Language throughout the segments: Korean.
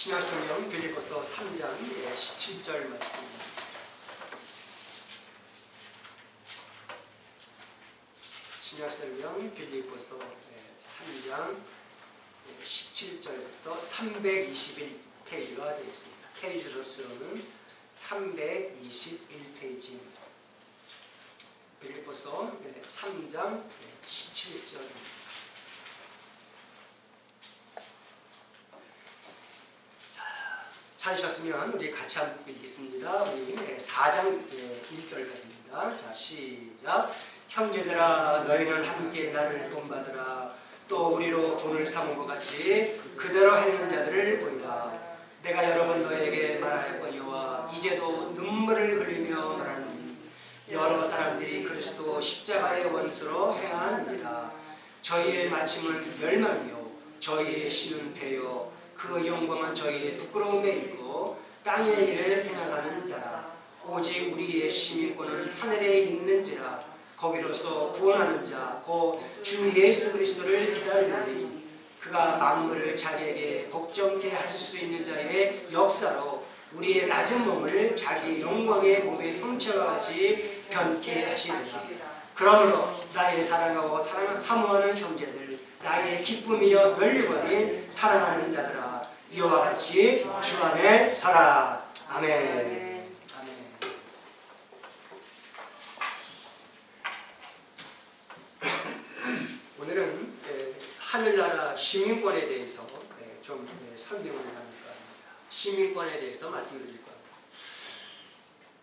신약성경 빌립보서 3장 17절 말씀입니다. 신약성경 빌립보서 3장 17절부터 321페이지가 되어 있습니다. 페이지로서는 321페이지입니다. 빌립보서 3장 17절입니다. 찾으셨으면 우리 같이 함께 읽겠습니다. 우리 4장 1절까지입니다. 자, 시작. 형제들아, 너희는 함께 나를 본받으라. 또 우리로 돈을 삼은 것 같이 그대로 행하는 자들을 보이라. 내가 여러 번 너에게 말하였거니와 이제도 눈물을 흘리며 말하노니 여러 사람들이 그리스도 십자가의 원수로 행하느니라. 저희의 마침은 멸망이요 저희의 신은 패요 그 영광은 저희의 부끄러움에 있고 땅의 일을 생각하는 자라. 오직 우리의 시민권은 하늘에 있는지라. 거기로서 구원하는 자 곧 주 예수 그리스도를 기다리노니 그가 만물을 자기에게 복종케 하실 수 있는 자의 역사로 우리의 낮은 몸을 자기 영광의 몸에 형체와 같이 변케 하시리라. 그러므로 나의 사랑하고 사모하는 형제들, 나의 기쁨이여 면류관인 사랑하는 자들아, 이와 같이 주 안에 살아. 아멘. 아멘. 오늘은 하늘나라 시민권에 대해서 좀 설명을 나눌까 합니다. 시민권에 대해서 말씀을 드릴 겁니다.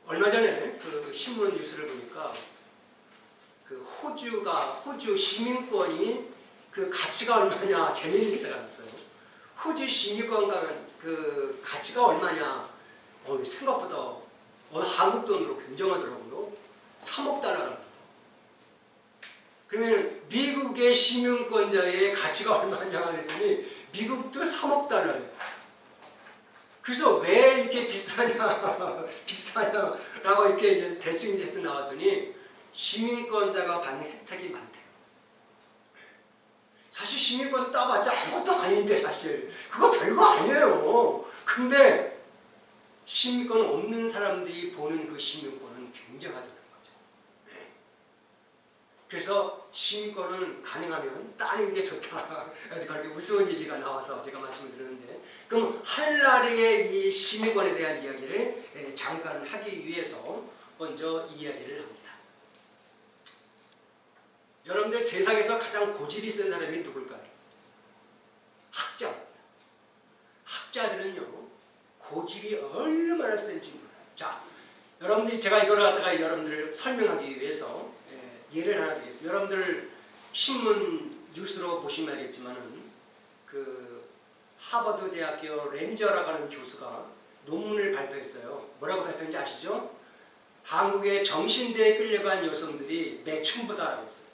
얼마 전에 그 신문 뉴스를 보니까 그 호주 시민권이 그 가치가 얼마냐 재미있는 기사가 났어요. 호주 시민권 그 가치가 얼마냐? 생각보다 한국 돈으로 굉장하더라고요. 3억 달러랍니다. 그러면 미국의 시민권자의 가치가 얼마냐 그랬더니 미국도 3억 달러예요. 그래서 왜 이렇게 비싸냐라고 이렇게 이제 대충 나왔더니 시민권자가 받는 혜택이 많대요. 사실 시민권 따봤자 아무것도 아닌데 사실 그거 별거 아니에요. 근데 시민권 없는 사람들이 보는 그 시민권은 굉장하다는 거죠. 그래서 시민권은 가능하면 따는 게 좋다. 그렇게 우스운 얘기가 나와서 제가 말씀을 드렸는데, 그럼 하늘나라의 이 시민권에 대한 이야기를 잠깐 하기 위해서 먼저 이야기를 합니다. 여러분들 세상에서 가장 고집이 센 사람이 누굴까요? 학자입니다. 학자들은요 고집이 얼마나 센지 몰라요. 자, 여러분들이 제가 이걸 갖다가 여러분들을 설명하기 위해서 예를 하나 드리겠습니다. 여러분들 신문 뉴스로 보시면 알겠지만은 그 하버드 대학교 렌저라고 하는 교수가 논문을 발표했어요. 뭐라고 발표했는지 아시죠? 한국의 정신대에 끌려간 여성들이 매춘부다라고 했어요.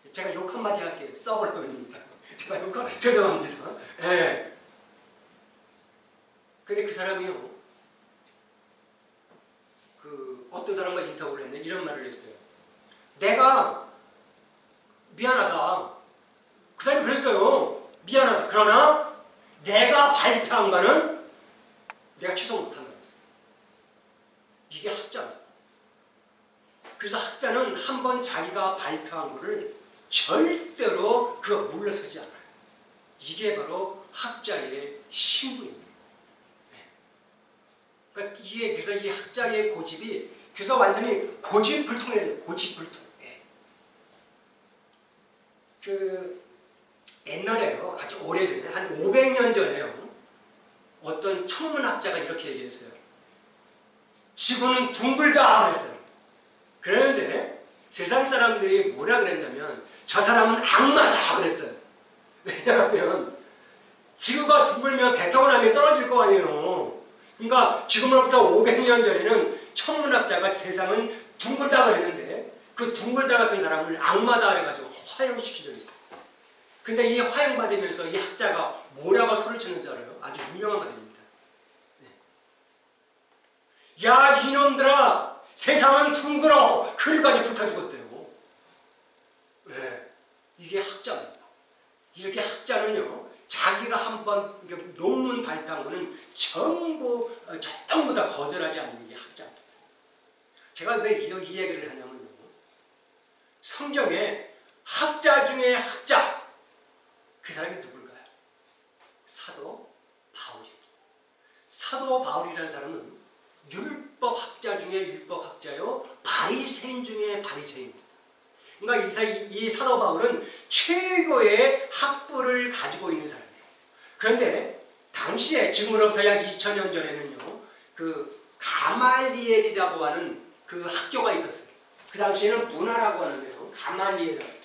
제가 욕 한마디 할게요. 썩을 놈입니다. 제가 죄송합니다. 예. 근데 그 사람이요, 그 어떤 사람과 인터뷰를 했는데 이런 말을 했어요. 내가 미안하다. 그 사람이 그랬어요. 미안하다. 그러나 내가 발표한 거는 내가 취소 못한다고 했어요. 이게 학자입니다. 그래서 학자는 한번 자기가 발표한 거를 절대로 그거 물러서지 않아요. 이게 바로 학자의 신분입니다. 그러니까 그래서 이 학자의 고집이 그래서 완전히 고집불통이에요. 고집불통. 그 옛날에요, 아주 오래전에 한 500년 전에요, 어떤 천문학자가 이렇게 얘기했어요. 지구는 둥글다 그랬어요. 그런데 세상 사람들이 뭐라 그랬냐면 저 사람은 악마다 그랬어요. 왜냐하면 지구가 둥글면 베토남이 떨어질 거 아니에요. 그러니까 지금으로부터 500년 전에는 천문학자가 세상은 둥글다 그랬는데 그 둥글다 같은 사람을 악마다 해가지고 화형시킨 적이 있어요. 근데 이 화형받으면서 이 학자가 뭐라고 소리를 치는지 알아요? 아주 유명한 말입니다. 야 이놈들아, 세상은 둥글어. 그리까지 붙어 죽었대요. 왜? 이게 학자입니다. 이렇게 학자는요 자기가 한번 논문 발표한 거는 전부 다 거절하지 않는 게 학자입니다. 제가 왜 이 얘기를 하냐면요. 성경에 학자 중에 학자, 그 사람이 누굴까요? 사도 바울입니다. 사도 바울이라는 사람은 율법학자 중에 율법학자요, 바리새인 중에 바리새인입니다. 그러니까 이 사도 바울은 최고의 학부를 가지고 있는 사람이에요. 그런데 당시에 지금으로부터 약 2000년 전에는요, 그 가말리엘이라고 하는 그 학교가 있었어요. 그 당시에는 문화라고 하는데요, 가말리엘.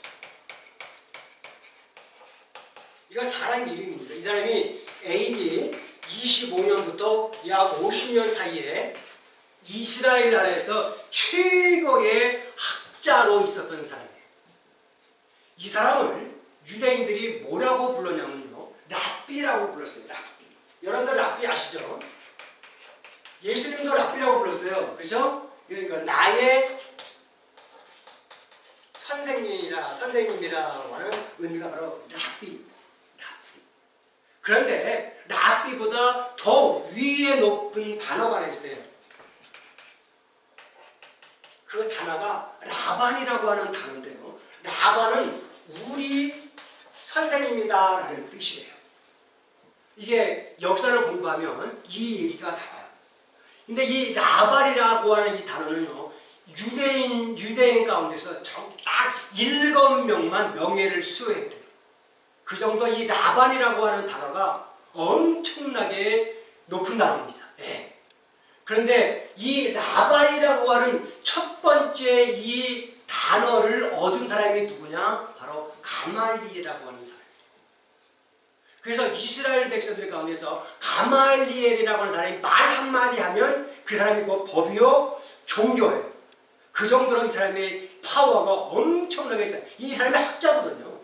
이거 사람 이름입니다. 이 사람이 AD 25년부터 약 50년 사이에 이스라엘 나라에서 최고의 학자로 있었던 사람이에요. 이 사람을 유대인들이 뭐라고 불렀냐면요, 랍비라고 불렀어요. 랍비. 여러분들 랍비 아시죠? 예수님도 랍비라고 불렀어요. 그렇죠? 그러니까 나의 선생님이라고 하는 의미가 바로 랍비. 그런데 랍비보다 더 위에 높은 단어가 하나 있어요. 그 단어가 라반이라고 하는 단어인데요. 라반은 우리 선생님이다 라는 뜻이에요. 이게 역사를 공부하면 이 얘기가 나와요. 근데 이 라반이라고 하는 이 단어는요, 유대인 가운데서 딱 7명만 명예를 수여했대요. 그 정도 이 라반이라고 하는 단어가 엄청나게 높은 단어입니다. 네. 그런데 이 라반이라고 하는 첫 번째 이 단어를 얻은 사람이 누구냐? 바로 가말리엘이라고 하는 사람이에요. 그래서 이스라엘 백성들 가운데서 가말리엘이라고 하는 사람이 말 한마디 하면 그 사람이 그 법이요, 종교예요. 그 정도로 이 사람의 파워가 엄청나게 있어요. 이 사람이 학자거든요.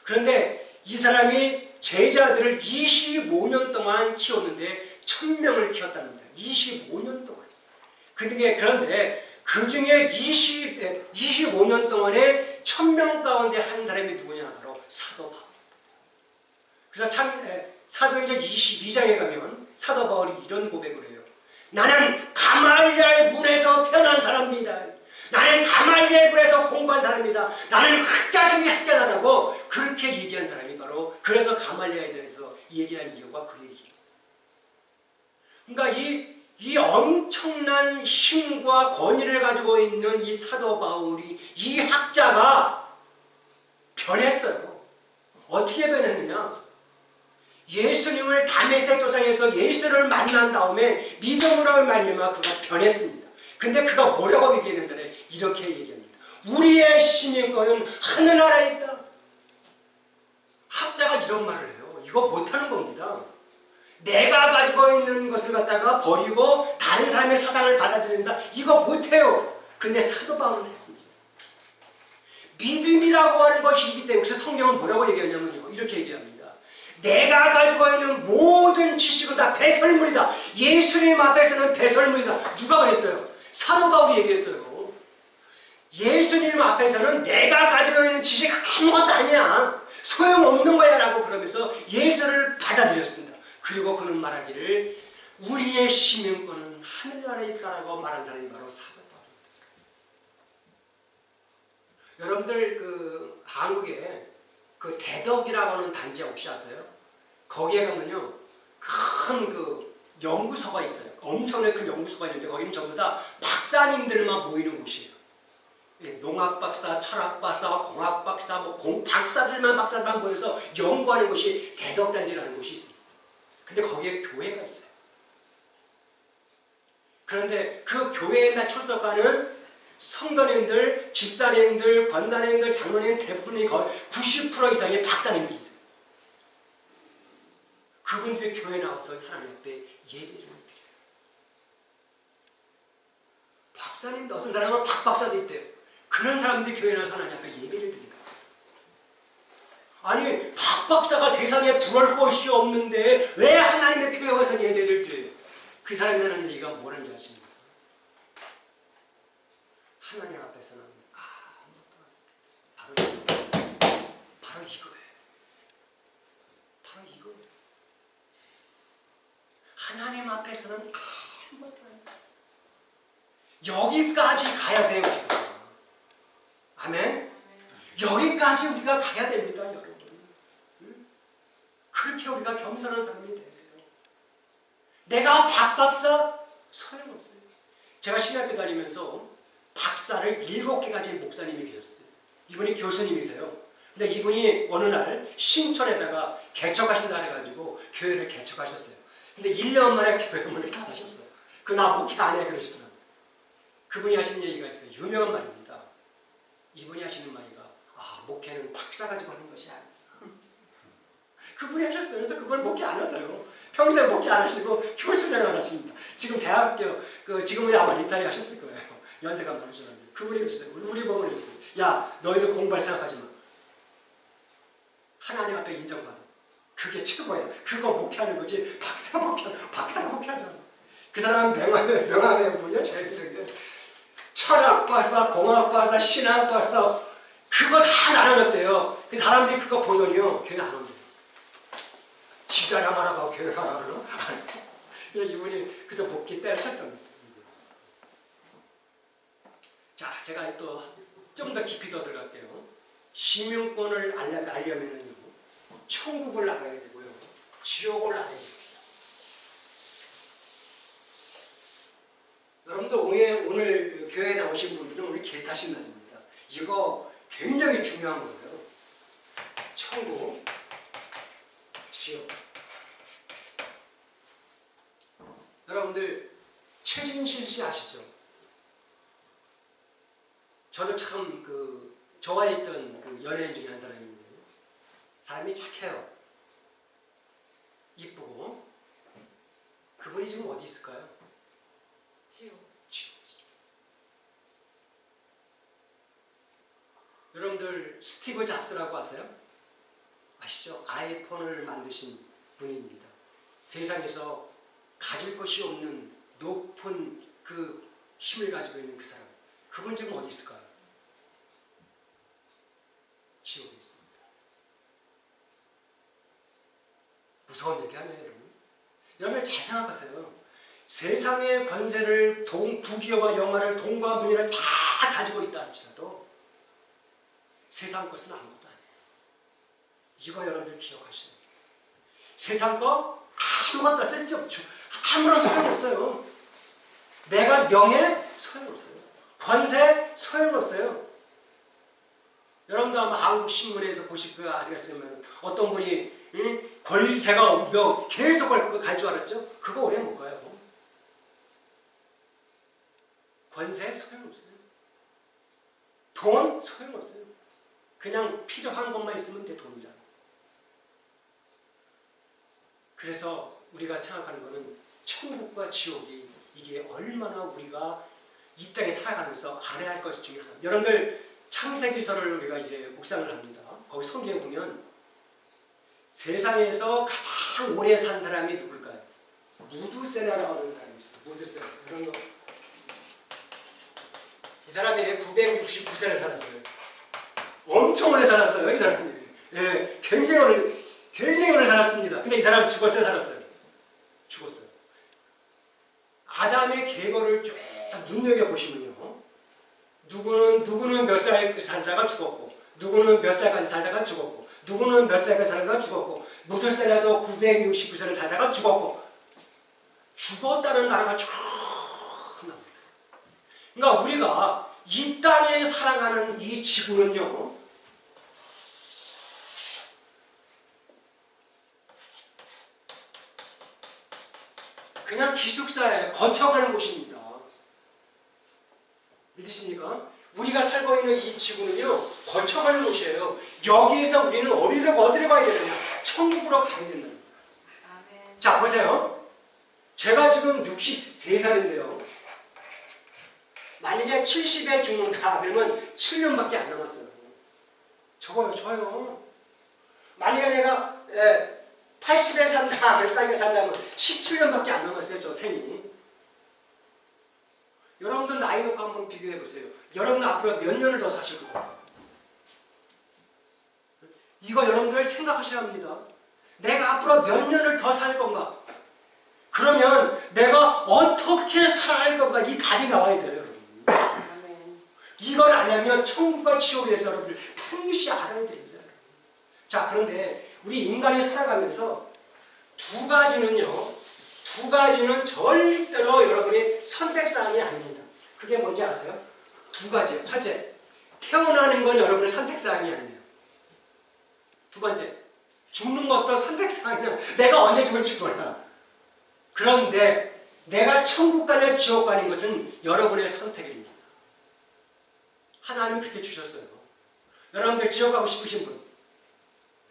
그런데 이 사람이 제자들을 25년 동안 키웠는데 1000명을 키웠답니다. 25년 동안. 그런데 그 중에 25년 동안에 1000명 가운데 한 사람이 누구냐? 바로 사도 바울. 그래서 사도행전 22장에 가면 사도 바울이 이런 고백을 해요. 나는 가말리엘 문에서 태어난 사람입니다. 나는 가말리엘 문에서 공부한 사람입니다. 나는 학자 중에 학자다라고 그렇게 얘기한 사람이 바로, 그래서 가말리엘에 대해서 얘기한 이유가 그 얘기예요. 그러니까 이 엄청난 힘과 권위를 가지고 있는 이 사도 바울이, 이 학자가 변했어요. 어떻게 변했느냐? 예수님을 다메섹 도상에서 예수를 만난 다음에 믿음으로 말미암아 그가 변했습니다. 근데 그가 뭐라고 얘기했는데 이렇게 얘기합니다. 우리의 시민권은 하늘나라에 있다. 학자가 이런 말을 해요. 이거 못하는 겁니다. 내가 가지고 있는 것을 갖다가 버리고 다른 사람의 사상을 받아들인다. 이거 못해요. 근데 사도 바울은 했습니다. 믿음이라고 하는 것이 있기 때문에, 그래서 성경은 뭐라고 얘기하냐면요, 이렇게 얘기합니다. 내가 가지고 있는 모든 지식은 다 배설물이다. 예수님 앞에서는 배설물이다. 누가 그랬어요? 사도 바울이 얘기했어요. 예수님 앞에서는 내가 가지고 있는 지식 아무것도 아니야. 소용없는 거야 라고 그러면서 예수를 받아들였습니다. 그리고 그는 말하기를 우리의 시민권은 하늘나라에 있다라고 말한 사람이 바로 사도 바울입니다. 여러분들 그 한국에 그 대덕이라고 하는 단지 혹시 아세요? 거기에 가면요, 큰 그 연구소가 있어요. 엄청나게 큰 연구소가 있는데 거기는 전부 다 박사님들만 모이는 곳이에요. 예, 농학 박사, 철학 박사, 공학 박사, 박사들만 모여서 연구하는 곳이 대덕단지라는 곳이 있습니다. 근데 거기에 교회가 있어요. 그런데 그 교회에 다 출석하는 성도님들, 집사님들, 권사님들, 장로님 대부분이 거의 90% 이상의 박사님들이세요. 그분들이 교회에 나와서 하나님 앞에 예배를 드려요. 박사님도 어떤 사람은 박박사도 있대요. 그런 사람들이 교회에 나와서 하나님 앞에 예배를 드린다. 아니 박박사가 세상에 부러울 것이 없는데 왜 하나님의 교회에 와서 예배를 드려요? 그 사람이 하는 얘기가 뭐라는지 아십니까? 하나님 앞에서는 아무것도 안 돼. 바로 이거예요. 바로 바로 이거. 하나님 앞에서는 아무것도 아니에요. 여기까지 가야 돼요. 우리가. 아멘. 여기까지 우리가 가야 됩니다, 여러분. 그렇게 우리가 겸손한 사람이 돼야 돼요. 내가 박 박사 소용없어요. 제가 신학교 다니면서 박사를 7개 가진 목사님이 계셨어요. 이분이 교수님이세요. 근데 이분이 어느 날 신촌에다가 개척하신다 해가지고 교회를 개척하셨어요. 근데 1년 만에 교회 문을 닫으셨어요. 나 목회 안 해 그러시더라고요. 그분이 하시는 얘기가 있어요. 유명한 말입니다. 이분이 하시는 말이가 목회는 박사 가지고 하는 것이 아니야. 그분이 하셨어요. 그래서 그걸 목회 안 하세요. 평생 목회 안 하시고 교수 생활 하십니다. 지금 대학교 지금은 아마 리타이어 하셨을 거예요. 연세가 많으셨는데 그분이 그러셨어요. 우리 보면 그러셨어요. 야, 너희들 공부할 생각하지 마. 하나님 앞에 인정받아. 그게 최고야. 그거 목회하는 거지. 박사가 목회하잖아. 그 사람은 명함에 보면요, 제일 철학 박사, 공학 박사, 신학 박사 그거 다 나눠줬대요. 그 사람들이 그거 보더니요, 교회 안 온대요. 지자랑 하라고 교회 가라 그러나? 이분이 그래서 목회 때려쳤답니다. 자, 제가 또 좀 더 깊이 더 들어갈게요. 시민권을 알려면은요, 천국을 알아야 되고요, 지옥을 알아야 됩니다. 여러분들 오늘 교회에 나오신 분들은 오늘 개 타신 날입니다. 이거 굉장히 중요한 거예요. 천국, 지옥. 여러분들 최진실 씨 아시죠? 저도 참 저와 있던 연예인 중에 한 사람인데 사람이 착해요. 이쁘고. 그분이 지금 어디 있을까요? 지옥. 여러분들 스티브 잡스라고 아세요? 아시죠? 아이폰을 만드신 분입니다. 세상에서 가질 것이 없는 높은 그 힘을 가지고 있는 그 사람. 그분 지금 어디 있을까요? 지옥에 있습니다. 무서운 얘기 아니에요, 여러분? 여러분 잘 생각하세요. 세상의 권세를 부귀와 영화를 돈과 명예를 다 가지고 있다 할지라도 세상 것은 아무것도 아니에요. 이거 여러분들 기억하셔야 돼요. 세상 거 아무것도 쓸데없죠. 아무런 소용없어요. 내가 명예 소용없어요. 권세 소용없어요. 여러분도 아마 한국 신문에서 보실 거 아시겠지만 어떤 분이 권세가 계속 갈 줄 알았죠? 그거 오래 못 가요. 권세 소용없어요. 돈 소용없어요. 그냥 필요한 것만 있으면 돼, 돈이라. 그래서 우리가 생각하는 것은 천국과 지옥이 이게 얼마나 우리가 이 땅에 살아가면서 알아야 할 것 중에 하나. 여러분들 창세기서를 우리가 이제 묵상을 합니다. 거기 성경에 보면 세상에서 가장 오래 산 사람이 누굴까요? 무두세라라고 하는 사람이 있어요. 무두세라. 그런 거. 이 사람이 969세를 살았어요. 엄청 오래 살았어요, 이 사람이. 예, 굉장히 오래 살았습니다. 근데 이 사람은 죽었어요, 살았어요? 죽었어요. 아담의 계보를 쭉 눈여겨보시면요. 누구는 몇 살 살다가 죽었고, 누구는 몇 살까지 살다가 죽었고, 누구는 몇 살까지 살다가 죽었고, 무드셀라도 969세를 살다가 죽었고, 죽었다는 나라가 쭉 나옵니다. 그러니까 우리가 이 땅에 살아가는 이 지구는요, 그냥 기숙사에 거쳐가는 곳입니다. 믿으십니까? 우리가 살고 있는 이 지구는요, 거쳐가는 곳이에요. 여기에서 우리는 어디로 가야 되느냐? 천국으로 가야 된다. 자, 보세요. 제가 지금 63살인데요. 만약에 70에 죽는다 그러면 7년밖에 안 남았어요. 적어요. 만약에 내가 80에 산다, 100까지 산다면 17년밖에 안 남았어요, 저 생이. 여러분들 나이 놓고 한번 비교해 보세요. 여러분 앞으로 몇 년을 더 사실 것 같아요? 이거 여러분들 생각하셔야 합니다. 내가 앞으로 몇 년을 더 살 건가? 그러면 내가 어떻게 살아갈 건가? 이 답이 나와야 돼요. 이걸 알려면 천국과 지옥에 대해서 여러분들 반드시 알아야 됩니다. 자, 그런데 우리 인간이 살아가면서 두 가지는 절대로 여러분이 선택사항이 아닙니다. 그게 뭔지 아세요? 두 가지요. 첫째, 태어나는 건 여러분의 선택사항이 아니에요. 두 번째, 죽는 것도 선택사항이야. 내가 언제 죽을지 몰라. 그런데 내가 천국 가냐 지옥 가는 것은 여러분의 선택입니다. 하나님이 그렇게 주셨어요. 여러분들 지옥 가고 싶으신 분?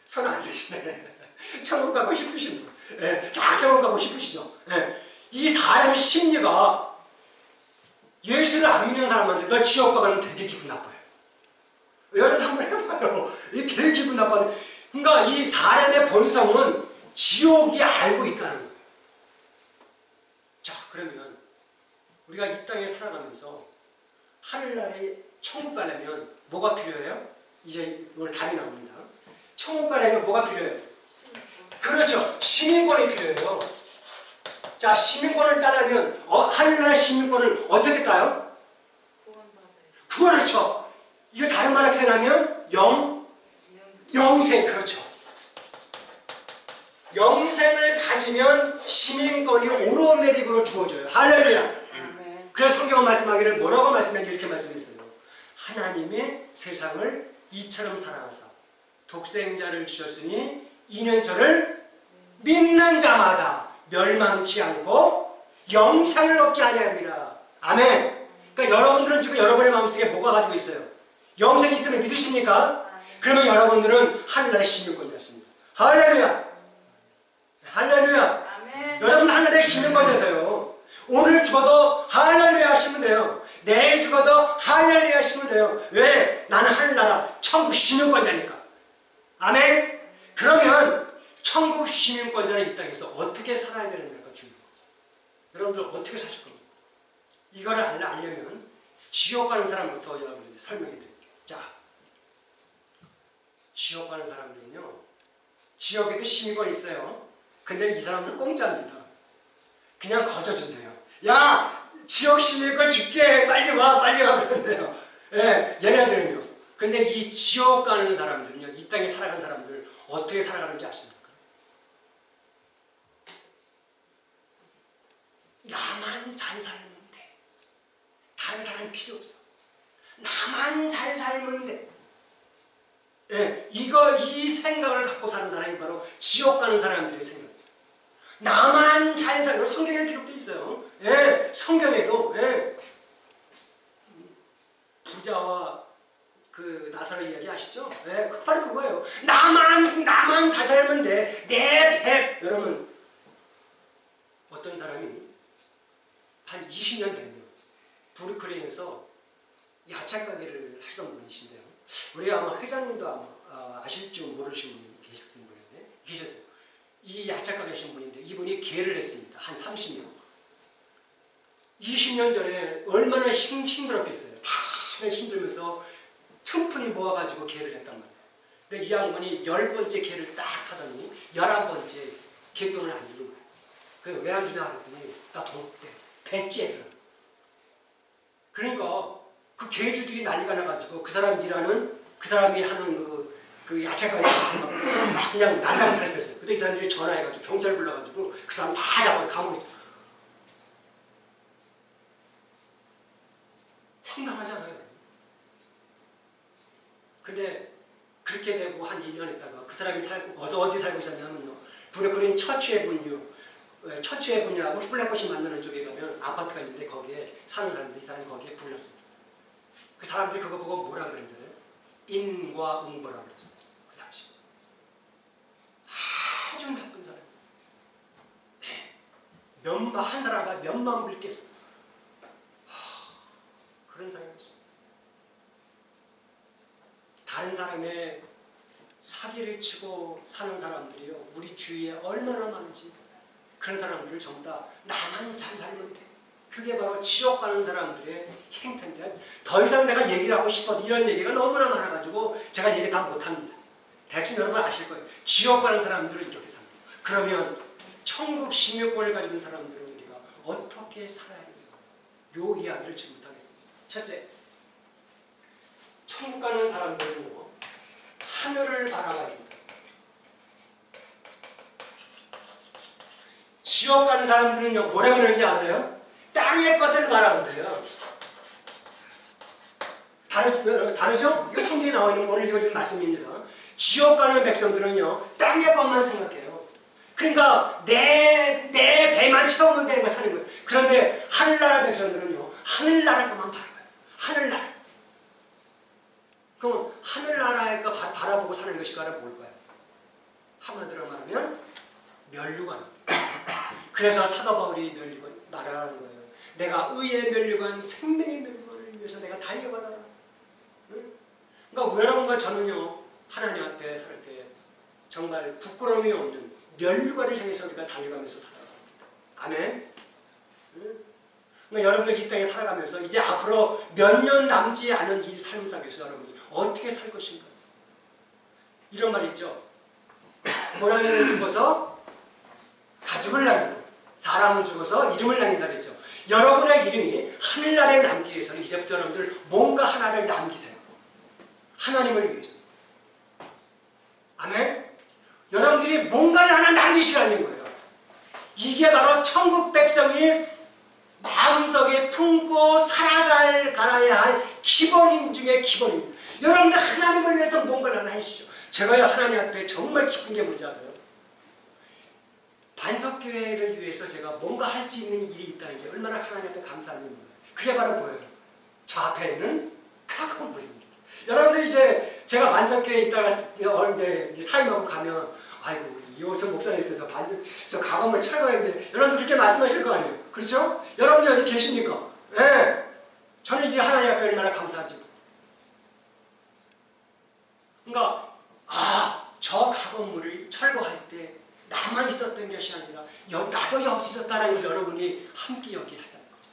손 안 드시네. 천국 가고 싶으신 분? 예, 다 천국 가고 싶으시죠? 예. 이 사람 심리가 예수를 안 믿는 사람한테 너 지옥 가면 되게 기분 나빠요. 여러분 한번 해봐요. 이게 되게 기분 나빠요. 그러니까 이 사람의 본성은 지옥이 알고 있다는 거예요. 자, 그러면 우리가 이 땅에 살아가면서 하늘나라에 천국 가려면 뭐가 필요해요? 이제 오늘 답이 나옵니다. 천국 가려면 뭐가 필요해요? 그렇죠. 시민권이 필요해요. 자, 시민권을 따려면 하늘나라 시민권을 어떻게 따요? 그렇죠. 이거 다른 말로 표현하면 영생. 그렇죠. 영생을 가지면 시민권이 오로메릭으로 주어져요. 할렐루야. 그래서 성경은 말씀하기를 뭐라고 말씀하는지 이렇게 말씀했어요. 하나님의 세상을 이처럼 사랑하사 독생자를 주셨으니 이는 저를 믿는 자마다 멸망치 않고 영생을 얻게 하려 합니다. 아멘. 그러니까 여러분들은 지금 여러분의 마음속에 뭐가 가지고 있어요? 영생이 있으면 믿으십니까? 그러면 여러분들은 하늘나라의 시민권 됐습니다. 할렐루야. 할렐루야. 아멘. 여러분 하늘나라의 시민권 되세요. 오늘 죽어도 할렐루야 하시면 돼요. 내일 죽어도 할렐루야 하시면 돼요. 왜? 나는 하늘나라 천국 시민권자니까. 아멘. 그러면 천국 시민권자는 이 땅에서 어떻게 살아야 되는지가 중요한 거죠. 여러분들 어떻게 사실 겁니까? 이거를 알려면 지옥 가는 사람부터 여러분들한테 설명해 드릴게요. 자, 지옥 가는 사람들은요, 지옥에도 시민권이 있어요. 근데 이 사람들은 공짜입니다. 그냥 거저준대요. 야, 지옥 시민권 줄게. 빨리 와, 빨리 와. 그런데요. 예, 얘네들은요. 근데 이 지옥 가는 사람들은요, 이 땅에 살아가는 사람들 어떻게 살아가는지 아십니까? 나만 잘 살면 돼. 다른 사람 필요 없어. 나만 잘 살면 돼. 예, 이 생각을 갖고 사는 사람이 바로 지옥 가는 사람들의 생각입니다. 나만 잘 살고, 성경에 기록도 있어요. 예, 성경에도, 예. 부자와 그 나사로 이야기 아시죠? 예, 바로 그거예요. 나만 잘 살면 돼. 내 배. 여러분, 어떤 사람이 한 20년 되면 브루클린에서 야채 가게를 하시던 분이신데요. 우리 아마 회장님도 아마 아실지 모르시는 분이 계셨어요. 이 야채 가게 하신 분인데 이분이 개를 했습니다. 한 30년. 20년 전에 얼마나 힘들었겠어요. 다들 힘들면서 틈푼이 모아가지고 개를 했단 말이에요. 근데 이 양반이 10번째 개를 딱 하더니 11번째 개돈을 안 주는 거예요. 그래서 왜 안 주냐 그랬더니 나 돈 없대. 배째를. 그러니까 그 개주들이 난리가 나가지고 그 사람이 하는 그 야채가게 막 그냥 난장판을 폈어요. 그때 이 사람들이 전화해가지고 경찰 불러가지고 그 사람 다 잡아 감옥에. 황당하잖아요. 근데 그렇게 되고 한 1년 있다가 그 사람이 어디 살고 있었냐면요. 브루클린 처치에븐유하고 플랫봇이 만나는 쪽에 가면 아파트가 있는데 거기에 사는 사람들이 이 사람이 거기에 불렸습니다. 그 사람들이 그거 보고 뭐라 그랬잖아요? 인과응보라고 그랬어요. 그 당시. 아주 나쁜 사람. 한 사람과 몇만 불 깼어. 그런 사람이었어요. 다른 사람의 사기를 치고 사는 사람들이요. 우리 주위에 얼마나 많은지. 그런 사람들을 전부 다 나만 잘 살면 돼. 그게 바로 지옥 가는 사람들의 행태인데 더 이상 내가 얘기를 하고 싶어도 이런 얘기가 너무나 많아가지고 제가 얘기 다 못합니다. 대충 여러분 아실 거예요. 지옥 가는 사람들은 이렇게 삽니다. 그러면 천국 시민권을 가진 사람들은 우리가 어떻게 살아야 하는가? 요 이야기를 지금부터 하겠습니다. 첫째, 천국 가는 사람들은요, 하늘을 바라봐야 됩니다. 지옥 가는 사람들은요, 뭐라고 그러는지 아세요? 땅의 것을 바라본대요. 다르죠? 이거 성경에 나와 있는 오늘 읽어준 말씀입니다. 지옥 가는 백성들은요, 땅의 것만 생각해요. 그러니까 내 배만 채우면 되는 거 사는 거예요. 그런데 하늘나라 백성들은요, 하늘나라 것만 바라봐요. 하늘나라. 그럼 하늘나라에 거 바라보고 사는 것일까요? 뭘까요? 한마디로 말하면 면류관. 그래서 사도 바울이 면류관 말하는 거예요. 내가 의의 면류관, 생명의 면류관을 위해서 내가 달려가라. 응? 그러니까 여러분과 저는요, 하나님 앞에 살 때 정말 부끄러움이 없는 면류관을 향해서 우리가 달려가면서 살아야 합니다. 아멘. 응? 그러니까 여러분들 이 땅에 살아가면서 이제 앞으로 몇 년 남지 않은 이 삶 속에서 여러분들이 어떻게 살 것인가? 이런 말 있죠. 고라니는 죽어서 가죽을 남기고 사람은 죽어서 이름을 남긴다 그랬죠. 여러분의 이름이 하늘나라에 남기 위해서는 이제부터 여러분들 뭔가 하나를 남기세요. 하나님을 위해서. 아멘? 여러분들이 뭔가를 하나 남기시라는 거예요. 이게 바로 천국 백성이 마음속에 품고 살아가야 할 기본인 중에 기본입니다. 여러분들 하나님을 위해서 뭔가를 하나 해주시죠. 제가요, 하나님 앞에 정말 기쁜 게 뭔지 아세요? 반석교회를 위해서 제가 뭔가 할 수 있는 일이 있다는 게 얼마나 하나님 앞에 감사한지 몰라요. 그게 바로 뭐예요? 저 앞에 있는 가건물입니다. 여러분들 이제 제가 반석교회에 있다가 이제 사임하고 가면, 아이고 이호선 목사님 저 가건물 철거했는데, 여러분들 그렇게 말씀하실 거 아니에요? 그렇죠? 여러분들 여기 계십니까? 예. 네. 저는 이게 하나님 앞에 얼마나 감사한지. 그러니까 저 가건물을 철거할 때 나만 있었던 것이 아니라 나도 여기 있었다는 것을 여러분이 함께 여기 하자는 거죠.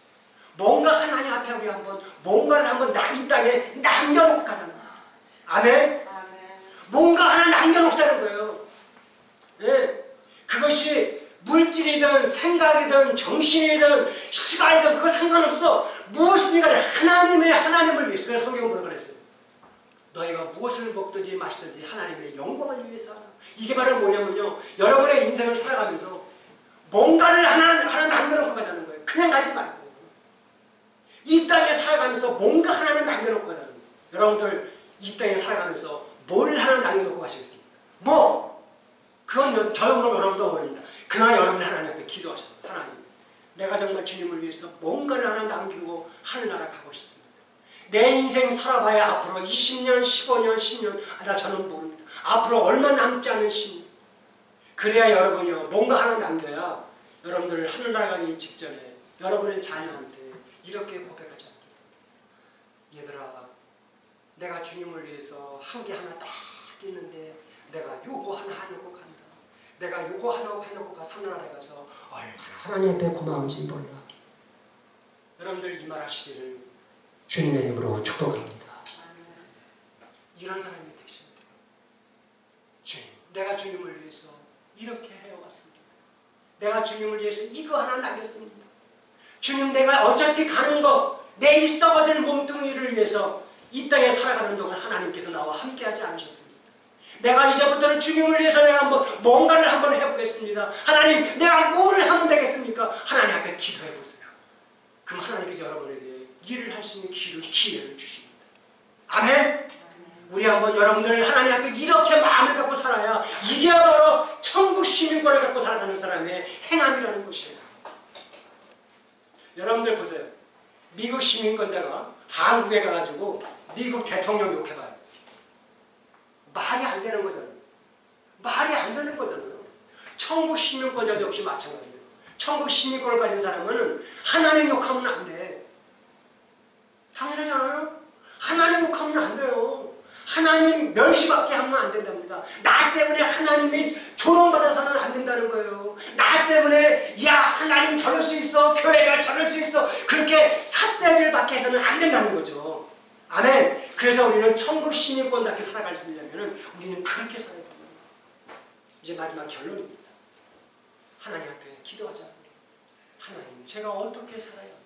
뭔가 하나님 앞에 우리 한번 뭔가를 한번 이 땅에 남겨놓고 가자는 거예요. 아멘? 뭔가 하나 남겨놓자는 거예요. 예. 그것이 물질이든 생각이든 정신이든 시간이든 그거 상관없어. 무엇이든 간에 하나님을 위해서. 그래서 성경은 뭐라고 그랬어요? 너희가 무엇을 먹든지 마시든지 하나님의 영광을 위해서 하라. 이게 바로 뭐냐면요, 여러분의 인생을 살아가면서 뭔가를 하나 남겨놓고 가자는 거예요. 그냥 가지 말고 이 땅에 살아가면서 뭔가 하나는 남겨놓고 가자는 거예요. 여러분들 이 땅에 살아가면서 뭘 하나 남겨놓고 가시겠습니까? 그건 여러분도 모릅니다. 그러나 여러분이 하나님 앞에 기도하셔요. 하나님, 내가 정말 주님을 위해서 뭔가를 하나 남기고 하늘나라 가고 싶습니다. 내 인생 살아봐야 앞으로 20년, 15년, 10년, 저는 모릅니다. 앞으로 얼마 남지 않은 10년. 그래야 여러분이요, 뭔가 하나 남겨야 여러분들 하늘나라 가기 직전에 여러분의 자녀한테 이렇게 고백하지 않겠습니까? 얘들아, 내가 주님을 위해서 한 게 하나 딱 있는데 내가 요거 하나 하려고 간다. 내가 요거 하려고 가서 하늘나라에 가서 얼마나 하나님 앞에 고마운지 몰라. 여러분들 이 말 하시기를 주님의 이름으로 축복합니다. 이런 사람이 되시면 돼요. 주님, 내가 주님을 위해서 이렇게 해왔습니다. 내가 주님을 위해서 이거 하나 남겼습니다. 주님, 내가 어차피 가는 거, 내 이 썩어질 몸뚱이를 위해서 이 땅에 살아가는 동안 하나님께서 나와 함께하지 않으셨습니까? 내가 이제부터는 주님을 위해서 내가 뭔가를 한번 해보겠습니다. 하나님, 내가 뭐를 하면 되겠습니까? 하나님 앞에 기도해보세요. 그럼 하나님께서 여러분에게 일을 할 수 있는 기회를 주십니다. 아멘? 우리 한번 여러분들 하나님 앞에 이렇게 마음을 갖고 살아야 이게 바로 천국 시민권을 갖고 살아가는 사람의 행함이라는 것이에요. 여러분들 보세요. 미국 시민권자가 한국에 가가지고 미국 대통령 욕해봐요. 말이 안 되는 거잖아요. 말이 안 되는 거잖아요. 천국 시민권자도 역시 마찬가지예요. 천국 시민권을 가진 사람은 하나님 욕하면 안 돼. 당연하잖아요. 하나님 욕하면 안 돼요. 하나님 멸시받게 하면 안 된답니다. 나 때문에 하나님이 조롱받아서는 안 된다는 거예요. 나 때문에 야 하나님 저럴 수 있어, 교회가 저럴 수 있어, 그렇게 삿대질 받게 해서는 안 된다는 거죠. 아멘. 그래서 우리는 천국 시민권답게 살아가려면 우리는 그렇게 살아야 됩니다. 이제 마지막 결론입니다. 기도하자. 하나님, 제가 어떻게 살아야 합니까?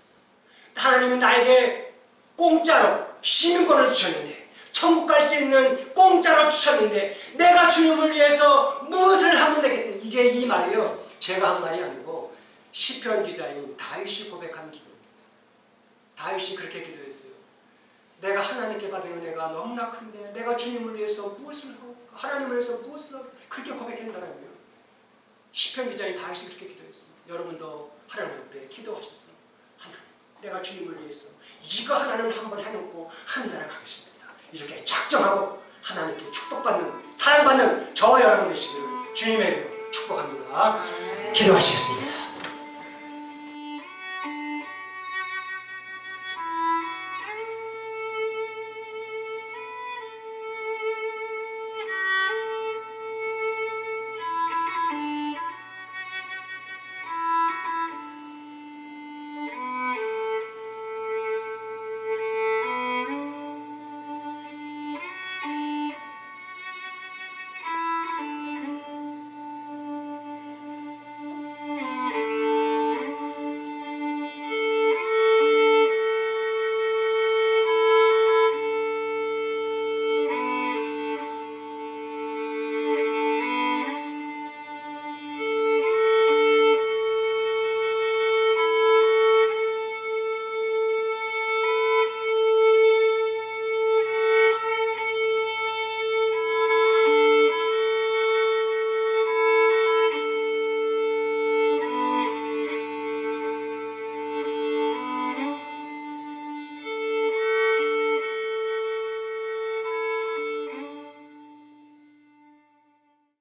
하나님은 나에게 공짜로 시민권을 주셨는데, 천국 갈 수 있는 공짜로 주셨는데, 내가 주님을 위해서 무엇을 하면 되겠습니까? 이게 이 말이요, 제가 한 말이 아니고 시편 기자인 다윗이 고백한 기도입니다. 다윗이 그렇게 기도했어요. 내가 하나님께 받은 은혜가 너무나 큰데 내가 주님을 위해서 무엇을 하고 하나님을 위해서 무엇을 하고, 그렇게 고백한 사람이에요. 시편 기자인 다윗이 그렇게 기도했습니다. 여러분도 하나님 앞에 기도하셔서, 하나님, 내가 주님을 위해서 이거 하나는 한번 해놓고 하늘나라 가겠습니다, 이렇게 작정하고 하나님께 축복받는, 사랑받는 저와 여러분 되시기를 주님의 이름으로 축복합니다. 기도하시겠습니다.